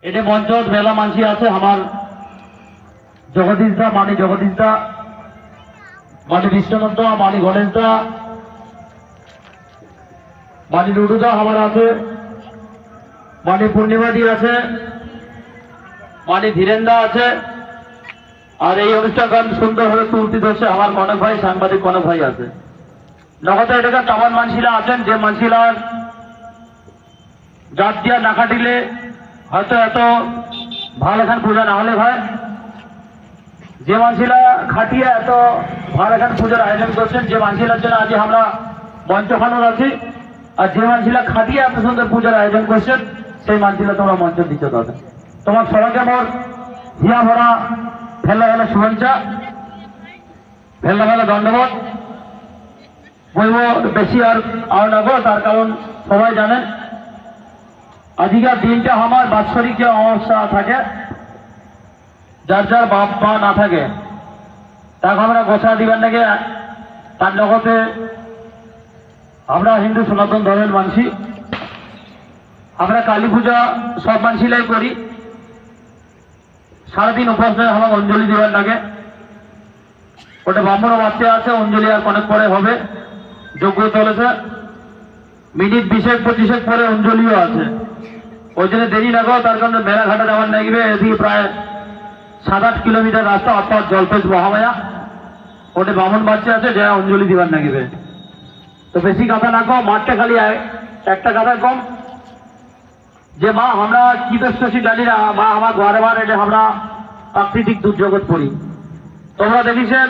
এটা মঞ্চত মেলা মানসি আছে আমার জগদীশ দা মানে জগদীশ দা মানে বিশ্বনাথ দা মানে গণেশ দা মানে লুডু দা আমার আছে মানে পূর্ণিমাদি আছে মানে ধীরেন দা আছে। আর এই অনুষ্ঠান সুন্দরভাবে তুলতে ধরছে আমার কনক ভাই, সাংবাদিক কনক ভাই আছে। নগদ এটাকে তামান মানসিরা আছেন যে মানসিরা জাত দিয়া না কাটিলে হয়তো এত ভাল এখান পূজা না হলে ভাই, যে মানসিরা খাটিয়ে এত ভাল এখান পূজার আয়োজন করছেন, যে মানসিলার জন্য আজ আমরা মঞ্চ খানোর আছি, আর যে মানসিরা খাটিয়ে এত সুন্দর পূজার আয়োজন করছেন সেই মানসিরা তোমরা মঞ্চ দিচ্ছ দাদা। তোমার সবাইকে আমার হিয়া ভরা ভেলা ভেলা শুভেচ্ছা, ভেলা ভেলা ধন্যবাদ। বলবো বেশি আর নেবো, তার কারণ সবাই জানেন আজকের দিনটা আমার বাৎসরিক যে অমাবস্যা থাকে, যার যার বাপ মা না থাকে তাকে আমরা গোসা দিবেন নাকি। তার জগতে আমরা হিন্দু সনাতন ধর্মের মানসি, আমরা কালী পূজা সব মানসিলাই করি। সারাদিন উপাস আমার অঞ্জলি দিবেন লাগে, ওটা ব্রাহ্মণ বাচ্চা আছে, অঞ্জলি আর অনেক পরে হবে, যজ্ঞ চলেছে, মিনিট 20-25 পরে অঞ্জলিও আছে। ওই জন্য দেরি না গো, তার কারণে মেলাঘাটে যাওয়ার লাগবে। এদিকে প্রায় 7-8 কিলোমিটার রাস্তা, অর্থাৎ জলপেশ মহামায়া, ওটা ব্রাহ্মণ বাচ্চা আছে যা অঞ্জলি দিবার লাগবে। তো বেশি কথা না কম, মাঠটা খালি একটা কথা কম যে মা আমরা কি দোষী জানি না, মা আমার ঘরে বার এটা আমরা প্রাকৃতিক দুর্যোগত পড়ি। তোমরা দেখিছেন